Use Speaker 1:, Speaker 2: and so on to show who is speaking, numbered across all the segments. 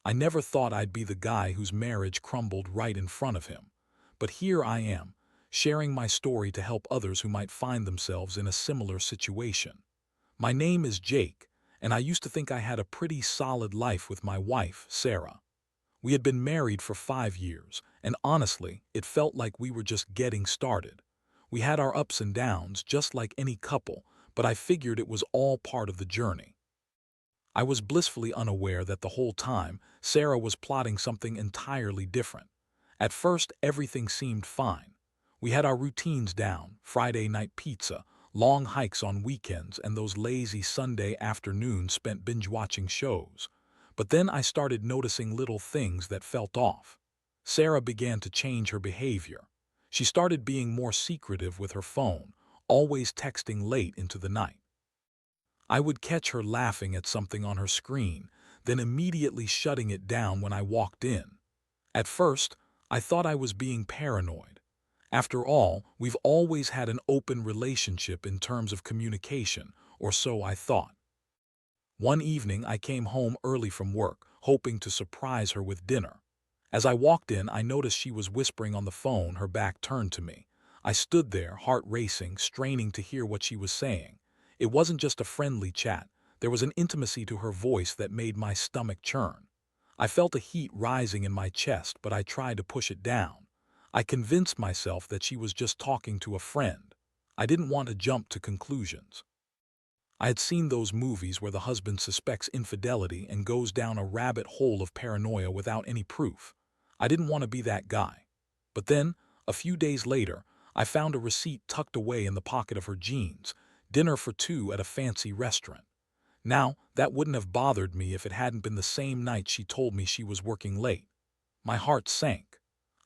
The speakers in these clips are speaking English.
Speaker 1: I never thought I'd be the guy whose marriage crumbled right in front of him. But here I am, sharing my story to help others who might find themselves in a similar situation. My name is Jake, and I used to think I had a pretty solid life with my wife, Sarah. We had been married for 5 years, and honestly, it felt like we were just getting started. We had our ups and downs, just like any couple, but I figured it was all part of the journey. I was blissfully unaware that the whole time, Sarah was plotting something entirely different. At first, everything seemed fine. We had our routines down: Friday night pizza, long hikes on weekends, and those lazy Sunday afternoons spent binge-watching shows. But then I started noticing little things that felt off. Sarah began to change her behavior. She started being more secretive with her phone, always texting late into the night. I would catch her laughing at something on her screen, then immediately shutting it down when I walked in. At first, I thought I was being paranoid. After all, we've always had an open relationship in terms of communication, or so I thought. One evening, I came home early from work, hoping to surprise her with dinner. As I walked in, I noticed she was whispering on the phone, her back turned to me. I stood there, heart racing, straining to hear what she was saying. It wasn't just a friendly chat. There was an intimacy to her voice that made my stomach churn. I felt a heat rising in my chest, but I tried to push it down. I convinced myself that she was just talking to a friend. I didn't want to jump to conclusions. I had seen those movies where the husband suspects infidelity and goes down a rabbit hole of paranoia without any proof. I didn't want to be that guy. But then, a few days later, I found a receipt tucked away in the pocket of her jeans: dinner for two at a fancy restaurant. Now, that wouldn't have bothered me if it hadn't been the same night she told me she was working late. My heart sank.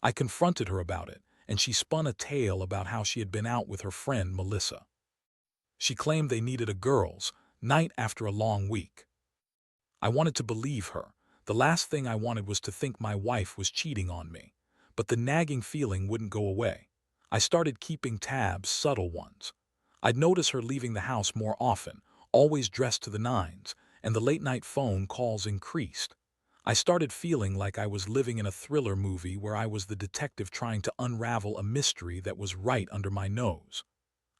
Speaker 1: I confronted her about it, and she spun a tale about how she had been out with her friend Melissa. She claimed they needed a girls' night after a long week. I wanted to believe her. The last thing I wanted was to think my wife was cheating on me. But the nagging feeling wouldn't go away. I started keeping tabs, subtle ones. I'd notice her leaving the house more often, always dressed to the nines, and the late-night phone calls increased. I started feeling like I was living in a thriller movie where I was the detective trying to unravel a mystery that was right under my nose.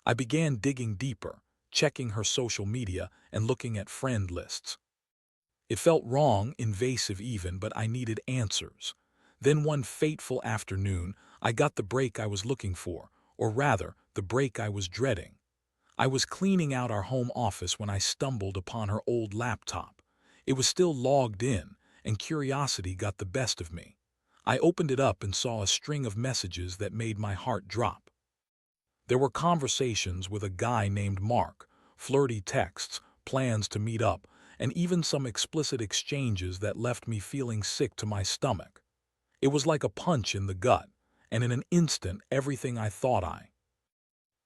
Speaker 1: I began digging deeper, checking her social media and looking at friend lists. It felt wrong, invasive even, but I needed answers. Then one fateful afternoon, I got the break I was looking for, or rather, the break I was dreading. I was cleaning out our home office when I stumbled upon her old laptop. It was still logged in, and curiosity got the best of me. I opened it up and saw a string of messages that made my heart drop. There were conversations with a guy named Mark, flirty texts, plans to meet up, and even some explicit exchanges that left me feeling sick to my stomach. It was like a punch in the gut, and in an instant everything I thought I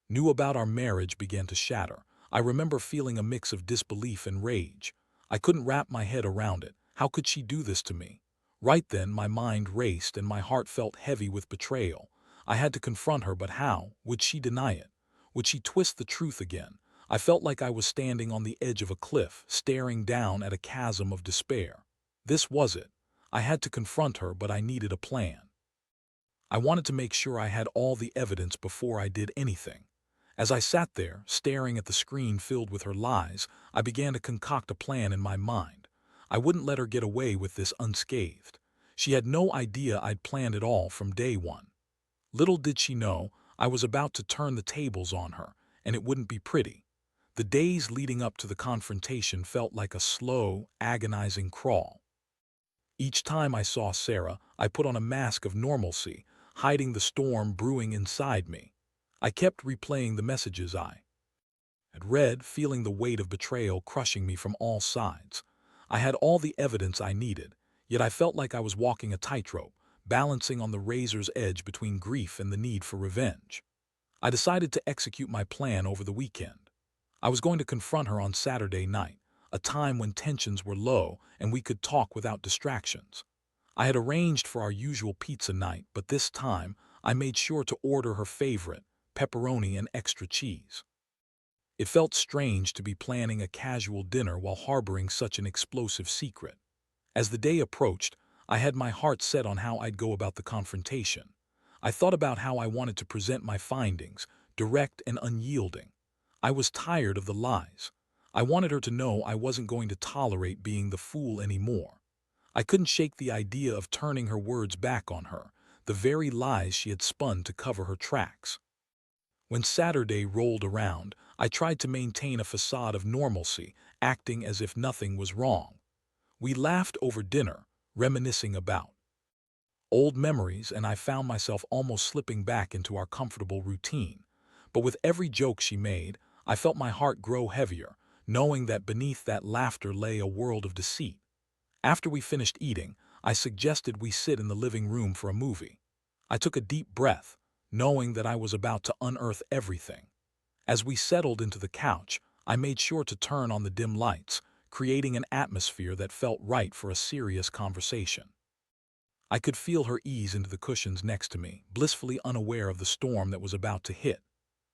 Speaker 1: knew about our marriage began to shatter. I remember feeling a mix of disbelief and rage. I couldn't wrap my head around it. How could she do this to me? Right then, my mind raced and my heart felt heavy with betrayal. I had to confront her, but how? Would she deny it? Would she twist the truth again? I felt like I was standing on the edge of a cliff, staring down at a chasm of despair. This was it. I had to confront her, but I needed a plan. I wanted to make sure I had all the evidence before I did anything. As I sat there, staring at the screen filled with her lies, I began to concoct a plan in my mind. I wouldn't let her get away with this unscathed. She had no idea I'd planned it all from day one. Little did she know, I was about to turn the tables on her, and it wouldn't be pretty. The days leading up to the confrontation felt like a slow, agonizing crawl. Each time I saw Sarah, I put on a mask of normalcy, hiding the storm brewing inside me. I kept replaying the messages I had read, feeling the weight of betrayal crushing me from all sides. I had all the evidence I needed, yet I felt like I was walking a tightrope, balancing on the razor's edge between grief and the need for revenge. I decided to execute my plan over the weekend. I was going to confront her on Saturday night, a time when tensions were low and we could talk without distractions. I had arranged for our usual pizza night, but this time I made sure to order her favorite, pepperoni and extra cheese. It felt strange to be planning a casual dinner while harboring such an explosive secret. As the day approached, I had my heart set on how I'd go about the confrontation. I thought about how I wanted to present my findings, direct and unyielding. I was tired of the lies. I wanted her to know I wasn't going to tolerate being the fool anymore. I couldn't shake the idea of turning her words back on her, the very lies she had spun to cover her tracks. When Saturday rolled around, I tried to maintain a facade of normalcy, acting as if nothing was wrong. We laughed over dinner, reminiscing about old memories, and I found myself almost slipping back into our comfortable routine. But with every joke she made, I felt my heart grow heavier, knowing that beneath that laughter lay a world of deceit. After we finished eating, I suggested we sit in the living room for a movie. I took a deep breath, knowing that I was about to unearth everything. As we settled into the couch, I made sure to turn on the dim lights, creating an atmosphere that felt right for a serious conversation. I could feel her ease into the cushions next to me, blissfully unaware of the storm that was about to hit.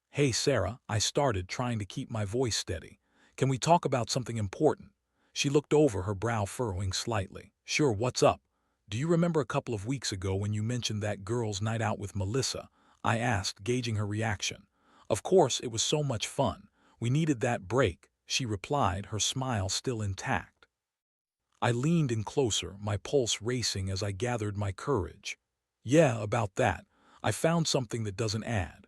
Speaker 1: "Hey, Sarah," I started, trying to keep my voice steady. "Can we talk about something important?" She looked over, her brow furrowing slightly. "Sure, what's up?" "Do you remember a couple of weeks ago when you mentioned that girl's night out with Melissa?" I asked, gauging her reaction. "Of course, it was so much fun. We needed that break," she replied, her smile still intact. I leaned in closer, my pulse racing as I gathered my courage. "Yeah, about that. I found something that doesn't add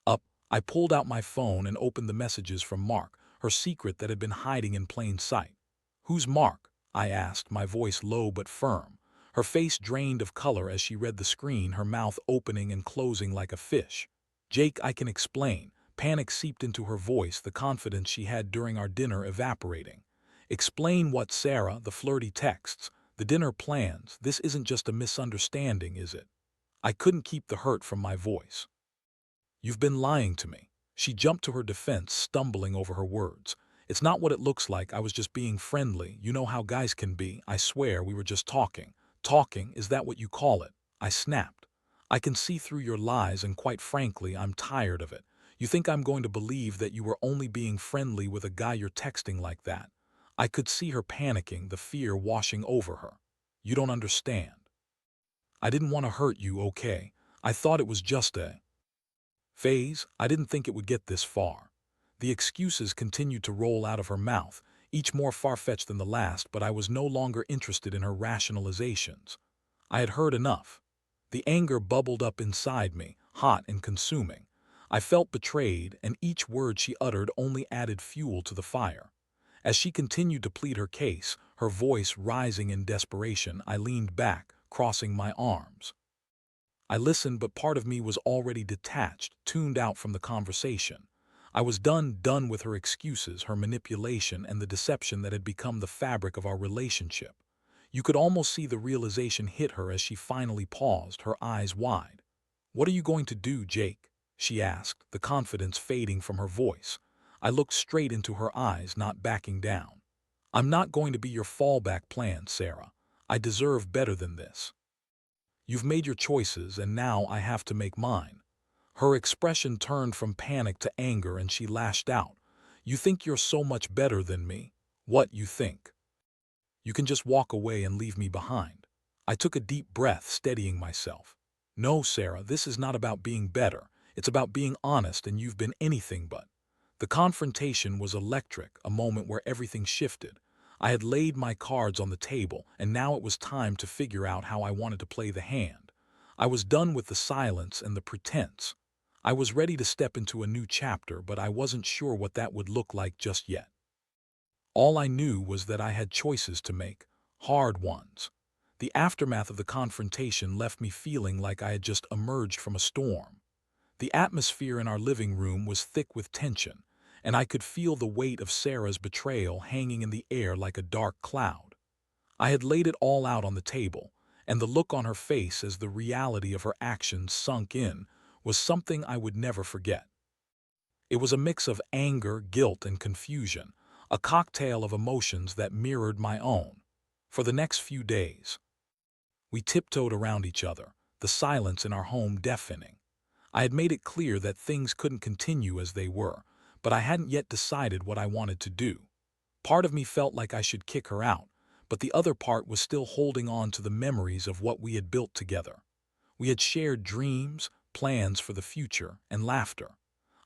Speaker 1: up." I pulled out my phone and opened the messages from Mark, her secret that had been hiding in plain sight. "Who's Mark?" I asked, my voice low but firm. Her face drained of color as she read the screen, her mouth opening and closing like a fish. "Jake, I can explain." Panic seeped into her voice, the confidence she had during our dinner evaporating. "Explain what, Sarah?" The flirty texts, the dinner plans. "This isn't just a misunderstanding, is it?" I couldn't keep the hurt from my voice. "You've been lying to me." She jumped to her defense, stumbling over her words. "It's not what it looks like. I was just being friendly. You know how guys can be. I swear we were just talking." "Talking? Is that what you call it?" I snapped. "I can see through your lies, and quite frankly, I'm tired of it. You think I'm going to believe that you were only being friendly with a guy you're texting like that?" I could see her panicking, the fear washing over her. "You don't understand. I didn't want to hurt you, okay? I thought it was just a phase. I didn't think it would get this far." The excuses continued to roll out of her mouth, each more far-fetched than the last, but I was no longer interested in her rationalizations. I had heard enough. The anger bubbled up inside me, hot and consuming. I felt betrayed, and each word she uttered only added fuel to the fire. As she continued to plead her case, her voice rising in desperation, I leaned back, crossing my arms. I listened, but part of me was already detached, tuned out from the conversation. I was done with her excuses, her manipulation, and the deception that had become the fabric of our relationship. You could almost see the realization hit her as she finally paused, her eyes wide. "What are you going to do, Jake?" she asked, the confidence fading from her voice. I looked straight into her eyes, not backing down. "I'm not going to be your fallback plan, Sarah. I deserve better than this. You've made your choices, and now I have to make mine." Her expression turned from panic to anger, and she lashed out. "You think you're so much better than me? What you think? You can just walk away and leave me behind." I took a deep breath, steadying myself. "No, Sarah, this is not about being better. It's about being honest, and you've been anything but." The confrontation was electric, a moment where everything shifted. I had laid my cards on the table, and now it was time to figure out how I wanted to play the hand. I was done with the silence and the pretense. I was ready to step into a new chapter, but I wasn't sure what that would look like just yet. All I knew was that I had choices to make, hard ones. The aftermath of the confrontation left me feeling like I had just emerged from a storm. The atmosphere in our living room was thick with tension, and I could feel the weight of Sarah's betrayal hanging in the air like a dark cloud. I had laid it all out on the table, and the look on her face as the reality of her actions sunk in was something I would never forget. It was a mix of anger, guilt, and confusion, a cocktail of emotions that mirrored my own. For the next few days, we tiptoed around each other, the silence in our home deafening. I had made it clear that things couldn't continue as they were, but I hadn't yet decided what I wanted to do. Part of me felt like I should kick her out, but the other part was still holding on to the memories of what we had built together. We had shared dreams, plans for the future, and laughter.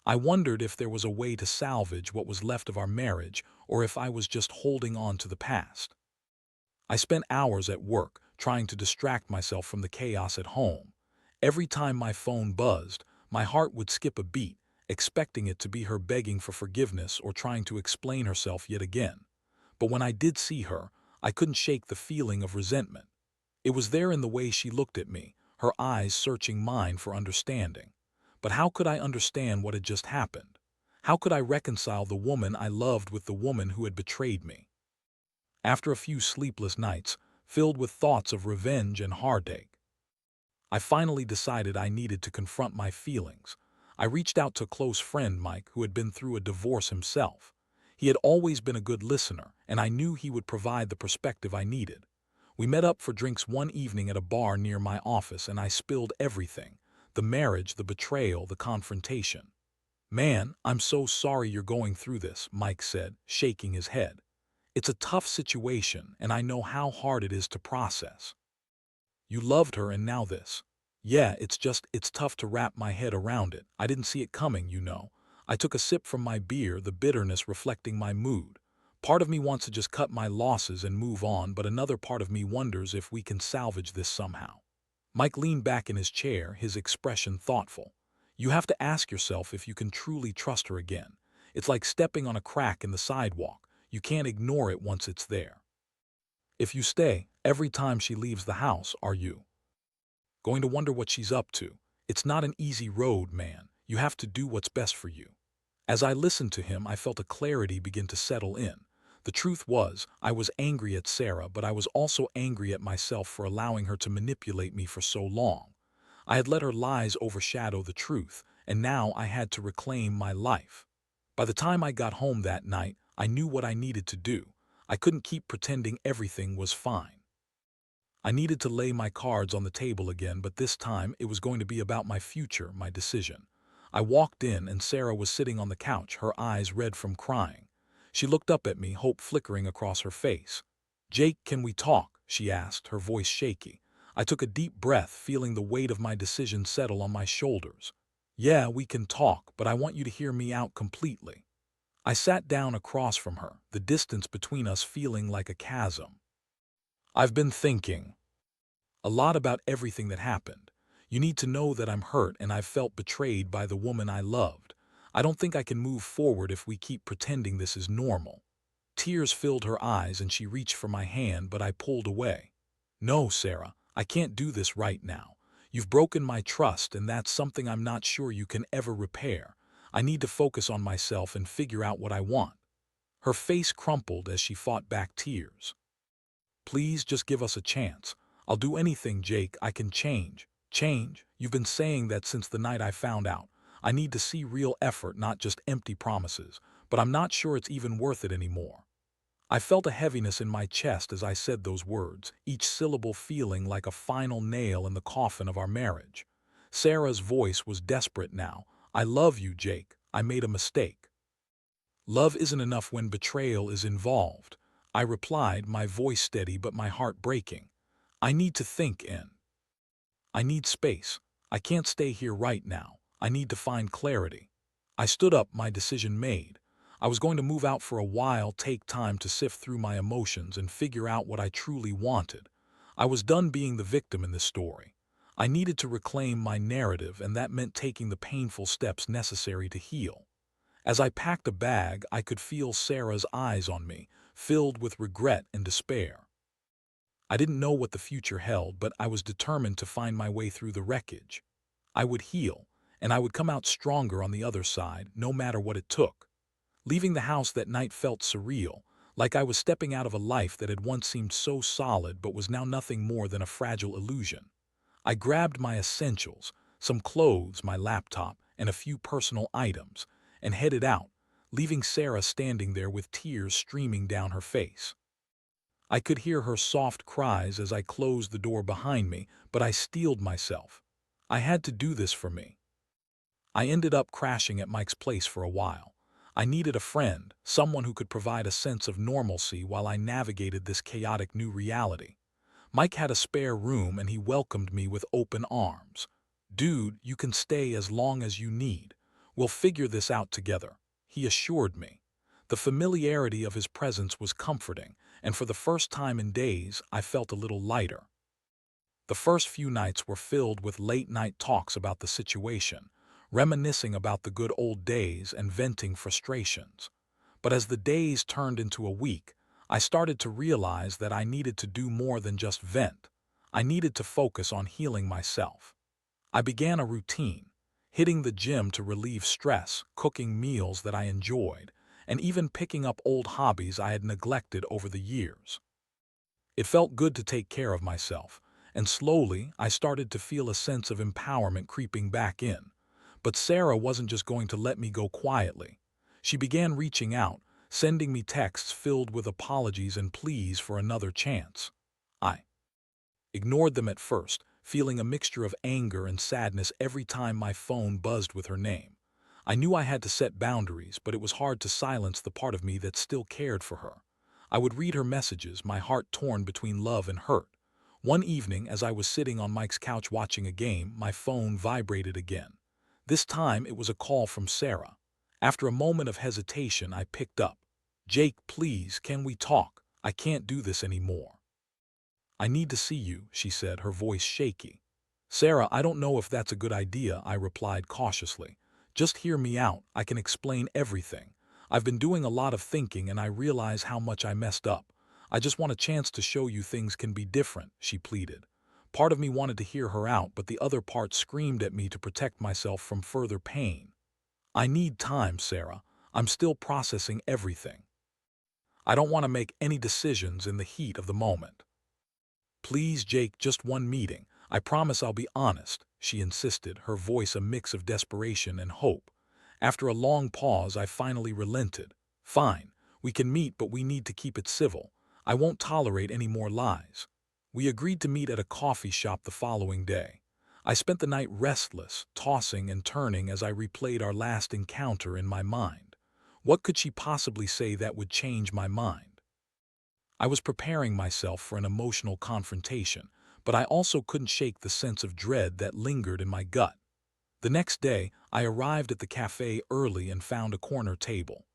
Speaker 1: I wondered if there was a way to salvage what was left of our marriage or if I was just holding on to the past. I spent hours at work trying to distract myself from the chaos at home. Every time my phone buzzed, my heart would skip a beat, expecting it to be her begging for forgiveness or trying to explain herself yet again. But when I did see her, I couldn't shake the feeling of resentment. It was there in the way she looked at me, her eyes searching mine for understanding. But how could I understand what had just happened? How could I reconcile the woman I loved with the woman who had betrayed me? After a few sleepless nights, filled with thoughts of revenge and heartache, I finally decided I needed to confront my feelings. I reached out to a close friend, Mike, who had been through a divorce himself. He had always been a good listener, and I knew he would provide the perspective I needed. We met up for drinks one evening at a bar near my office, and I spilled everything: the marriage, the betrayal, the confrontation. "Man, I'm so sorry you're going through this," Mike said, shaking his head. "It's a tough situation, and I know how hard it is to process. You loved her and now this." "Yeah, it's tough to wrap my head around it. I didn't see it coming, you know." I took a sip from my beer, the bitterness reflecting my mood. Part of me wants to just cut my losses and move on, but another part of me wonders if we can salvage this somehow. Mike leaned back in his chair, his expression thoughtful. "You have to ask yourself if you can truly trust her again. It's like stepping on a crack in the sidewalk. You can't ignore it once it's there. If you stay, every time she leaves the house, are you going to wonder what she's up to? It's not an easy road, man. You have to do what's best for you." As I listened to him, I felt a clarity begin to settle in. The truth was, I was angry at Sarah, but I was also angry at myself for allowing her to manipulate me for so long. I had let her lies overshadow the truth, and now I had to reclaim my life. By the time I got home that night, I knew what I needed to do. I couldn't keep pretending everything was fine. I needed to lay my cards on the table again, but this time it was going to be about my future, my decision. I walked in, and Sarah was sitting on the couch, her eyes red from crying. She looked up at me, hope flickering across her face. "Jake, can we talk?" she asked, her voice shaky. I took a deep breath, feeling the weight of my decision settle on my shoulders. "Yeah, we can talk, but I want you to hear me out completely." I sat down across from her, the distance between us feeling like a chasm. "I've been thinking a lot about everything that happened. You need to know that I'm hurt and I've felt betrayed by the woman I loved. I don't think I can move forward if we keep pretending this is normal." Tears filled her eyes and she reached for my hand, but I pulled away. "No, Sarah, I can't do this right now. You've broken my trust, and that's something I'm not sure you can ever repair. I need to focus on myself and figure out what I want." Her face crumpled as she fought back tears. "Please just give us a chance. I'll do anything, Jake. I can change." "Change? You've been saying that since the night I found out. I need to see real effort, not just empty promises, but I'm not sure it's even worth it anymore." I felt a heaviness in my chest as I said those words, each syllable feeling like a final nail in the coffin of our marriage. Sarah's voice was desperate now. "I love you, Jake. I made a mistake." "Love isn't enough when betrayal is involved," I replied, my voice steady but my heart breaking. "I need to think, and I need space. I can't stay here right now. I need to find clarity." I stood up, my decision made. I was going to move out for a while, take time to sift through my emotions and figure out what I truly wanted. I was done being the victim in this story. I needed to reclaim my narrative, and that meant taking the painful steps necessary to heal. As I packed a bag, I could feel Sarah's eyes on me, filled with regret and despair. I didn't know what the future held, but I was determined to find my way through the wreckage. I would heal, and I would come out stronger on the other side, no matter what it took. Leaving the house that night felt surreal, like I was stepping out of a life that had once seemed so solid but was now nothing more than a fragile illusion. I grabbed my essentials, some clothes, my laptop, and a few personal items, and headed out, leaving Sarah standing there with tears streaming down her face. I could hear her soft cries as I closed the door behind me, but I steeled myself. I had to do this for me. I ended up crashing at Mike's place for a while. I needed a friend, someone who could provide a sense of normalcy while I navigated this chaotic new reality. Mike had a spare room and he welcomed me with open arms. "Dude, you can stay as long as you need. We'll figure this out together," he assured me. The familiarity of his presence was comforting, and for the first time in days, I felt a little lighter. The first few nights were filled with late-night talks about the situation, reminiscing about the good old days and venting frustrations. But as the days turned into a week, I started to realize that I needed to do more than just vent. I needed to focus on healing myself. I began a routine, hitting the gym to relieve stress, cooking meals that I enjoyed, and even picking up old hobbies I had neglected over the years. It felt good to take care of myself, and slowly I started to feel a sense of empowerment creeping back in. But Sarah wasn't just going to let me go quietly. She began reaching out, sending me texts filled with apologies and pleas for another chance. I ignored them at first, feeling a mixture of anger and sadness every time my phone buzzed with her name. I knew I had to set boundaries, but it was hard to silence the part of me that still cared for her. I would read her messages, my heart torn between love and hurt. One evening, as I was sitting on Mike's couch watching a game, my phone vibrated again. This time it was a call from Sarah. After a moment of hesitation, I picked up. "Jake, please, can we talk? I can't do this anymore." "I need to see you," she said, her voice shaky. "Sarah, I don't know if that's a good idea," I replied cautiously. "Just hear me out. I can explain everything. I've been doing a lot of thinking and I realize how much I messed up. I just want a chance to show you things can be different," she pleaded. Part of me wanted to hear her out, but the other part screamed at me to protect myself from further pain. "I need time, Sarah. I'm still processing everything. I don't want to make any decisions in the heat of the moment." "Please, Jake, just one meeting. I promise I'll be honest," she insisted, her voice a mix of desperation and hope. After a long pause, I finally relented. "Fine, we can meet, but we need to keep it civil. I won't tolerate any more lies." We agreed to meet at a coffee shop the following day. I spent the night restless, tossing and turning as I replayed our last encounter in my mind. What could she possibly say that would change my mind? I was preparing myself for an emotional confrontation, but I also couldn't shake the sense of dread that lingered in my gut. The next day, I arrived at the cafe early and found a corner table.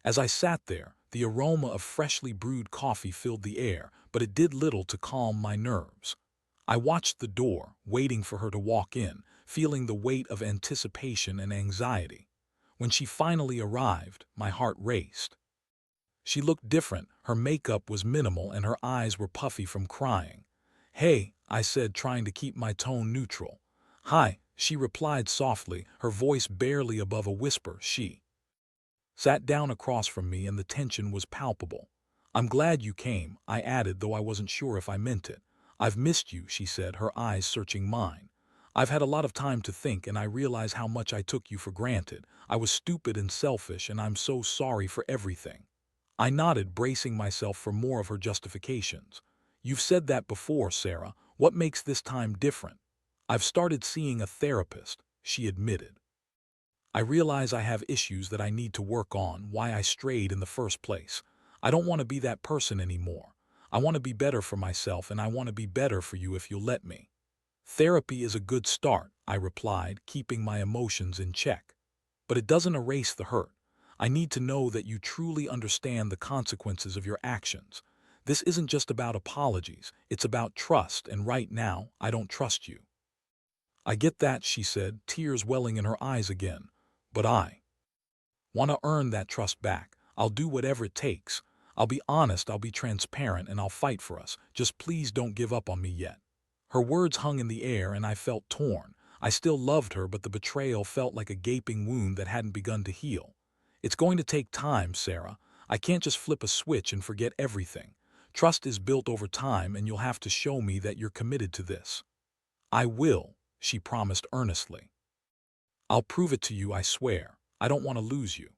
Speaker 1: As I sat there, the aroma of freshly brewed coffee filled the air, but it did little to calm my nerves. I watched the door, waiting for her to walk in, feeling the weight of anticipation and anxiety. When she finally arrived, my heart raced. She looked different, her makeup was minimal and her eyes were puffy from crying. "Hey," I said, trying to keep my tone neutral. "Hi," she replied softly, her voice barely above a whisper. She sat down across from me and the tension was palpable. "I'm glad you came," I added, though I wasn't sure if I meant it. "I've missed you," she said, her eyes searching mine. "I've had a lot of time to think and I realize how much I took you for granted. I was stupid and selfish and I'm so sorry for everything." I nodded, bracing myself for more of her justifications. "You've said that before, Sarah. What makes this time different?" "I've started seeing a therapist," she admitted. "I realize I have issues that I need to work on, why I strayed in the first place. I don't want to be that person anymore. I want to be better for myself and I want to be better for you if you'll let me." "Therapy is a good start," I replied, keeping my emotions in check. "But it doesn't erase the hurt. I need to know that you truly understand the consequences of your actions. This isn't just about apologies, it's about trust, and right now, I don't trust you." "I get that," she said, tears welling in her eyes again. "But I want to earn that trust back. I'll do whatever it takes. I'll be honest, I'll be transparent, and I'll fight for us. Just please don't give up on me yet." Her words hung in the air and I felt torn. I still loved her, but the betrayal felt like a gaping wound that hadn't begun to heal. "It's going to take time, Sarah. I can't just flip a switch and forget everything. Trust is built over time and you'll have to show me that you're committed to this." "I will," she promised earnestly. "I'll prove it to you, I swear. I don't want to lose you."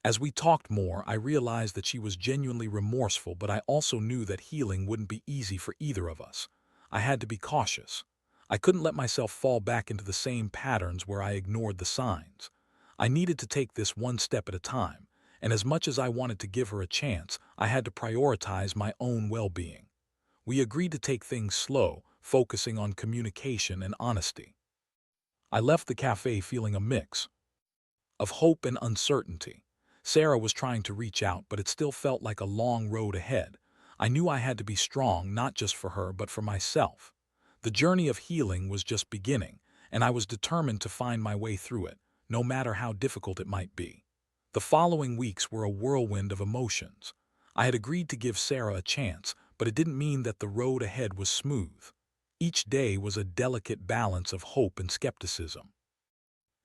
Speaker 1: As we talked more, I realized that she was genuinely remorseful, but I also knew that healing wouldn't be easy for either of us. I had to be cautious. I couldn't let myself fall back into the same patterns where I ignored the signs. I needed to take this one step at a time, and as much as I wanted to give her a chance, I had to prioritize my own well-being. We agreed to take things slow, focusing on communication and honesty. I left the cafe feeling a mix of hope and uncertainty. Sarah was trying to reach out, but it still felt like a long road ahead. I knew I had to be strong, not just for her, but for myself. The journey of healing was just beginning, and I was determined to find my way through it, no matter how difficult it might be. The following weeks were a whirlwind of emotions. I had agreed to give Sarah a chance, but it didn't mean that the road ahead was smooth. Each day was a delicate balance of hope and skepticism.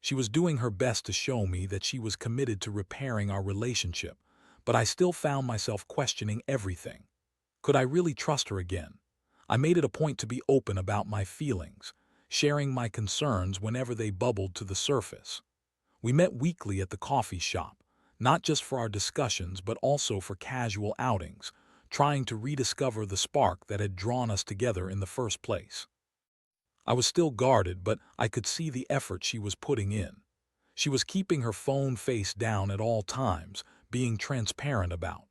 Speaker 1: She was doing her best to show me that she was committed to repairing our relationship, but I still found myself questioning everything. Could I really trust her again? I made it a point to be open about my feelings, sharing my concerns whenever they bubbled to the surface. We met weekly at the coffee shop, not just for our discussions but also for casual outings, trying to rediscover the spark that had drawn us together in the first place. I was still guarded, but I could see the effort she was putting in. She was keeping her phone face down at all times, being transparent about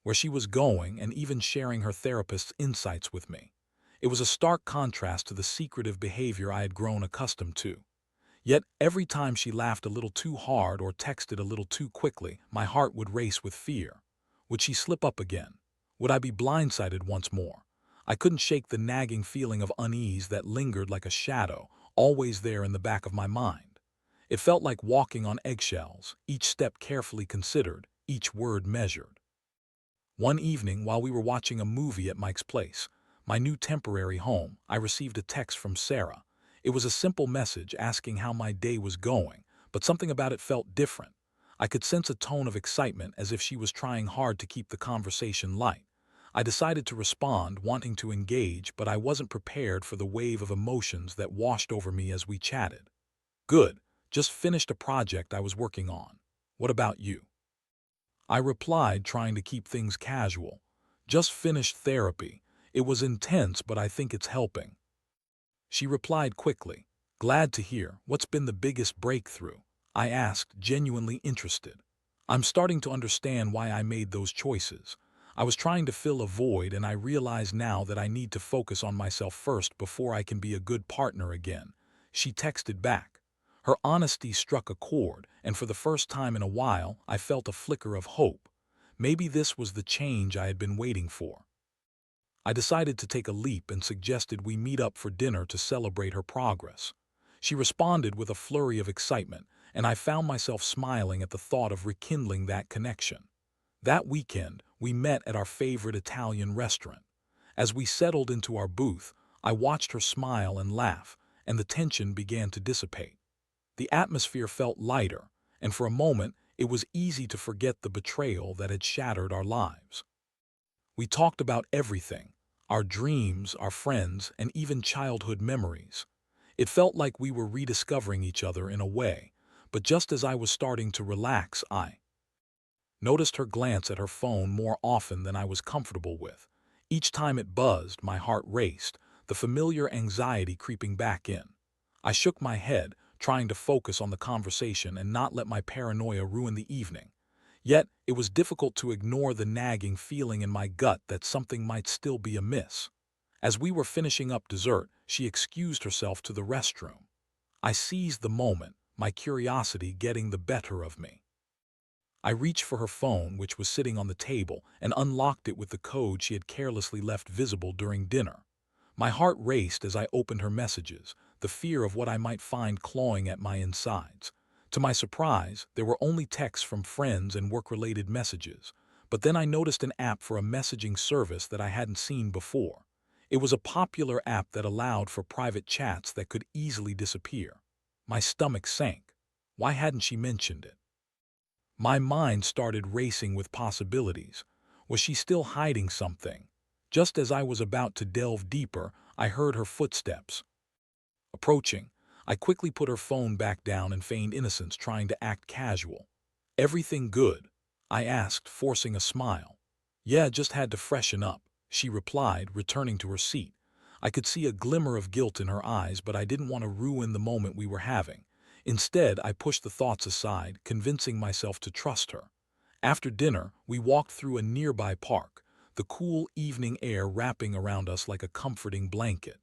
Speaker 1: where she was going and even sharing her therapist's insights with me. It was a stark contrast to the secretive behavior I had grown accustomed to. Yet every time she laughed a little too hard or texted a little too quickly, my heart would race with fear. Would she slip up again? Would I be blindsided once more? I couldn't shake the nagging feeling of unease that lingered like a shadow, always there in the back of my mind. It felt like walking on eggshells, each step carefully considered, each word measured. One evening, while we were watching a movie at Mike's place, my new temporary home, I received a text from Sarah. It was a simple message asking how my day was going, but something about it felt different. I could sense a tone of excitement, as if she was trying hard to keep the conversation light. I decided to respond, wanting to engage, but I wasn't prepared for the wave of emotions that washed over me as we chatted. "Good. Just finished a project I was working on. What about you?" I replied, trying to keep things casual. "Just finished therapy. It was intense, but I think it's helping." She replied quickly. "Glad to hear. What's been the biggest breakthrough?" I asked, genuinely interested. I'm starting to understand why I made those choices. I was trying to fill a void, and I realize now that I need to focus on myself first before I can be a good partner again. She texted back. Her honesty struck a chord, and for the first time in a while, I felt a flicker of hope. Maybe this was the change I had been waiting for. I decided to take a leap and suggested we meet up for dinner to celebrate her progress. She responded with a flurry of excitement, and I found myself smiling at the thought of rekindling that connection. That weekend, we met at our favorite Italian restaurant. As we settled into our booth, I watched her smile and laugh, and the tension began to dissipate. The atmosphere felt lighter, and for a moment, it was easy to forget the betrayal that had shattered our lives. We talked about everything, our dreams, our friends, and even childhood memories. It felt like we were rediscovering each other in a way, but just as I was starting to relax, I noticed her glance at her phone more often than I was comfortable with. Each time it buzzed, my heart raced, the familiar anxiety creeping back in. I shook my head, trying to focus on the conversation and not let my paranoia ruin the evening. Yet, it was difficult to ignore the nagging feeling in my gut that something might still be amiss. As we were finishing up dessert, she excused herself to the restroom. I seized the moment, my curiosity getting the better of me. I reached for her phone, which was sitting on the table, and unlocked it with the code she had carelessly left visible during dinner. My heart raced as I opened her messages, the fear of what I might find clawing at my insides. To my surprise, there were only texts from friends and work-related messages, but then I noticed an app for a messaging service that I hadn't seen before. It was a popular app that allowed for private chats that could easily disappear. My stomach sank. Why hadn't she mentioned it? My mind started racing with possibilities. Was she still hiding something? Just as I was about to delve deeper, I heard her footsteps approaching. I quickly put her phone back down and feigned innocence, trying to act casual. "Everything good?" I asked, forcing a smile. "Yeah, just had to freshen up," she replied, returning to her seat. I could see a glimmer of guilt in her eyes, but I didn't want to ruin the moment we were having. Instead, I pushed the thoughts aside, convincing myself to trust her. After dinner, we walked through a nearby park, the cool evening air wrapping around us like a comforting blanket.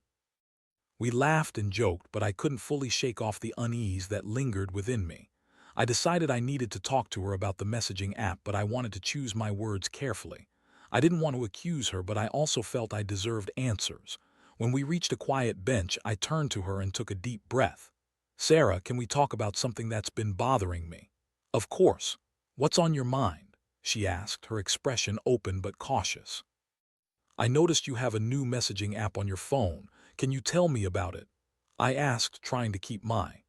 Speaker 1: We laughed and joked, but I couldn't fully shake off the unease that lingered within me. I decided I needed to talk to her about the messaging app, but I wanted to choose my words carefully. I didn't want to accuse her, but I also felt I deserved answers. When we reached a quiet bench, I turned to her and took a deep breath. "Sarah, can we talk about something that's been bothering me?" "Of course. What's on your mind?" she asked, her expression open but cautious. "I noticed you have a new messaging app on your phone. Can you tell me about it?" I asked, trying to keep my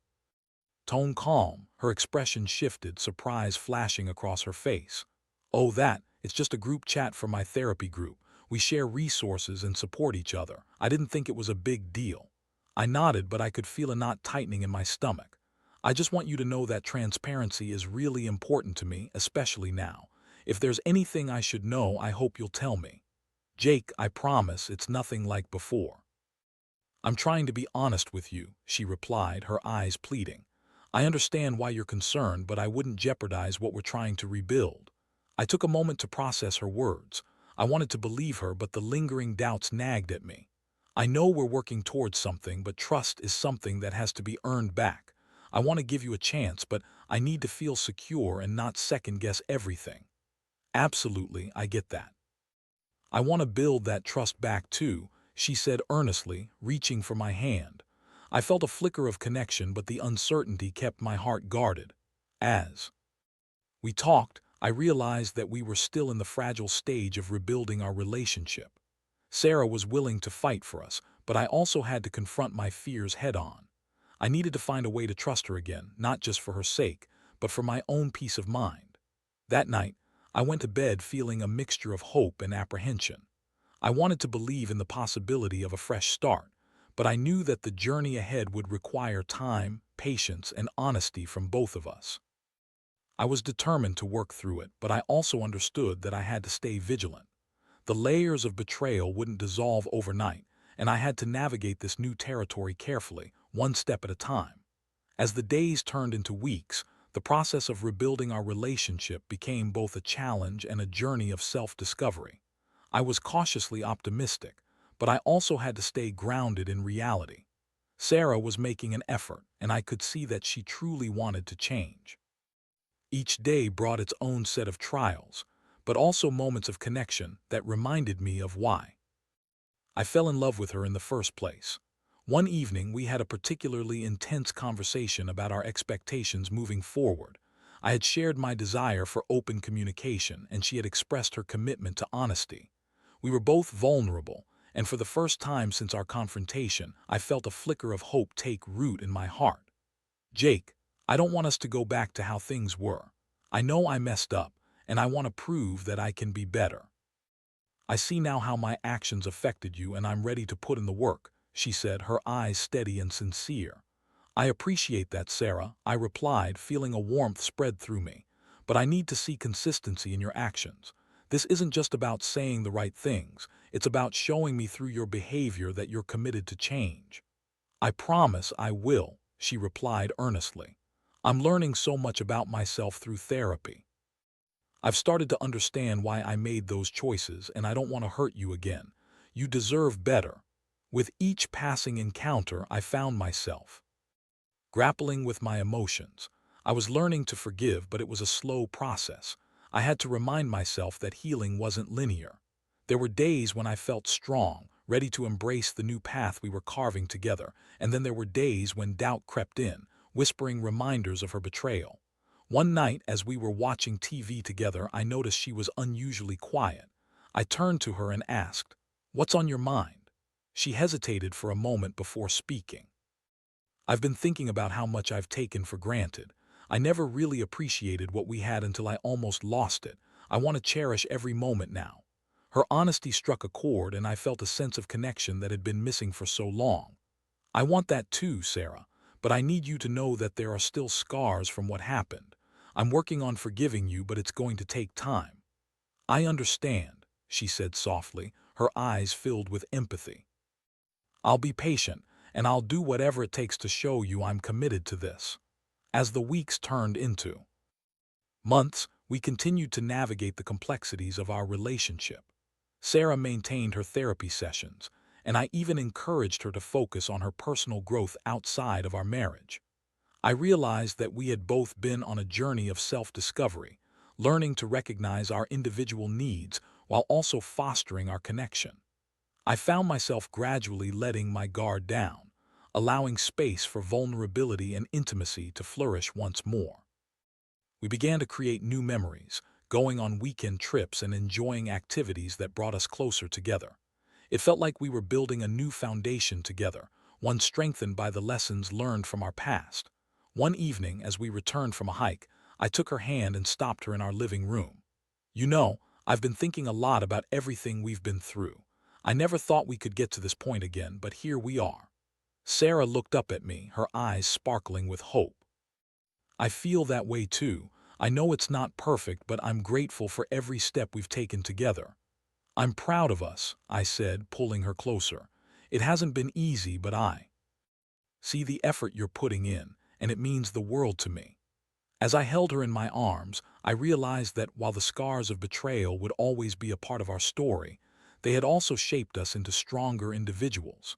Speaker 1: tone calm. Her expression shifted, surprise flashing across her face. "Oh, it's just a group chat for my therapy group. We share resources and support each other. I didn't think it was a big deal." I nodded, but I could feel a knot tightening in my stomach. "I just want you to know that transparency is really important to me, especially now. If there's anything I should know, I hope you'll tell me. Jake, I promise it's nothing like before." "I'm trying to be honest with you," she replied, her eyes pleading. "I understand why you're concerned, but I wouldn't jeopardize what we're trying to rebuild." I took a moment to process her words. I wanted to believe her, but the lingering doubts nagged at me. "I know we're working towards something, but trust is something that has to be earned back. I want to give you a chance, but I need to feel secure and not second-guess everything." "Absolutely, I get that. I want to build that trust back too," she said earnestly, reaching for my hand. I felt a flicker of connection, but the uncertainty kept my heart guarded. As we talked, I realized that we were still in the fragile stage of rebuilding our relationship. Sarah was willing to fight for us, but I also had to confront my fears head-on. I needed to find a way to trust her again, not just for her sake, but for my own peace of mind. That night, I went to bed feeling a mixture of hope and apprehension. I wanted to believe in the possibility of a fresh start, but I knew that the journey ahead would require time, patience, and honesty from both of us. I was determined to work through it, but I also understood that I had to stay vigilant. The layers of betrayal wouldn't dissolve overnight, and I had to navigate this new territory carefully, one step at a time. As the days turned into weeks, the process of rebuilding our relationship became both a challenge and a journey of self-discovery. I was cautiously optimistic, but I also had to stay grounded in reality. Sarah was making an effort, and I could see that she truly wanted to change. Each day brought its own set of trials, but also moments of connection that reminded me of why I fell in love with her in the first place. One evening, we had a particularly intense conversation about our expectations moving forward. I had shared my desire for open communication, and she had expressed her commitment to honesty. We were both vulnerable, and for the first time since our confrontation, I felt a flicker of hope take root in my heart. "Jake, I don't want us to go back to how things were. I know I messed up, and I want to prove that I can be better. I see now how my actions affected you, and I'm ready to put in the work," she said, her eyes steady and sincere. "I appreciate that, Sarah," I replied, feeling a warmth spread through me. "But I need to see consistency in your actions. This isn't just about saying the right things, it's about showing me through your behavior that you're committed to change." "I promise I will," she replied earnestly. "I'm learning so much about myself through therapy. I've started to understand why I made those choices, and I don't want to hurt you again. You deserve better." With each passing encounter, I found myself grappling with my emotions. I was learning to forgive, but it was a slow process. I had to remind myself that healing wasn't linear. There were days when I felt strong, ready to embrace the new path we were carving together, and then there were days when doubt crept in, whispering reminders of her betrayal. One night, as we were watching TV together, I noticed she was unusually quiet. I turned to her and asked, "What's on your mind?" She hesitated for a moment before speaking. "I've been thinking about how much I've taken for granted. I never really appreciated what we had until I almost lost it. I want to cherish every moment now." Her honesty struck a chord, and I felt a sense of connection that had been missing for so long. "I want that too, Sarah, but I need you to know that there are still scars from what happened. I'm working on forgiving you, but it's going to take time." "I understand," she said softly, her eyes filled with empathy. "I'll be patient, and I'll do whatever it takes to show you I'm committed to this." As the weeks turned into months, We continued to navigate the complexities of our relationship. Sarah maintained her therapy sessions, and I even encouraged her to focus on her personal growth outside of our marriage. I realized that we had both been on a journey of self-discovery, learning to recognize our individual needs while also fostering our connection. I found myself gradually letting my guard down, allowing space for vulnerability and intimacy to flourish once more. We began to create new memories, going on weekend trips and enjoying activities that brought us closer together. It felt like we were building a new foundation together, one strengthened by the lessons learned from our past. One evening, as we returned from a hike, I took her hand and stopped her in our living room. You know, I've been thinking a lot about everything we've been through. I never thought we could get to this point again, but here we are. Sarah looked up at me, her eyes sparkling with hope. I feel that way too. I know it's not perfect, but I'm grateful for every step we've taken together. I'm proud of us, I said, pulling her closer. It hasn't been easy, but I see the effort you're putting in, and it means the world to me. As I held her in my arms, I realized that while the scars of betrayal would always be a part of our story, they had also shaped us into stronger individuals.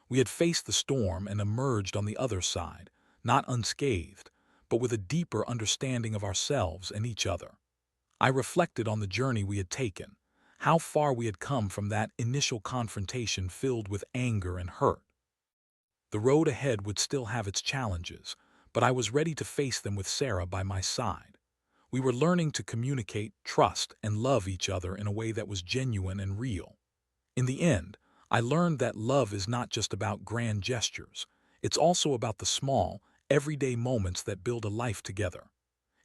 Speaker 1: We had faced the storm and emerged on the other side, not unscathed, but with a deeper understanding of ourselves and each other. I reflected on the journey we had taken, how far we had come from that initial confrontation filled with anger and hurt. The road ahead would still have its challenges, but I was ready to face them with Sarah by my side. We were learning to communicate, trust, and love each other in a way that was genuine and real. In the end, I learned that love is not just about grand gestures. It's also about the small, everyday moments that build a life together.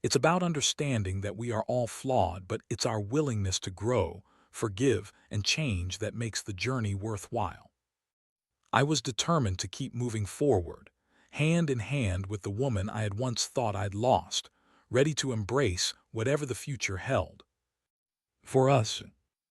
Speaker 1: It's about understanding that we are all flawed, but it's our willingness to grow, forgive, and change that makes the journey worthwhile. I was determined to keep moving forward, hand in hand with the woman I had once thought I'd lost, ready to embrace whatever the future held. For us,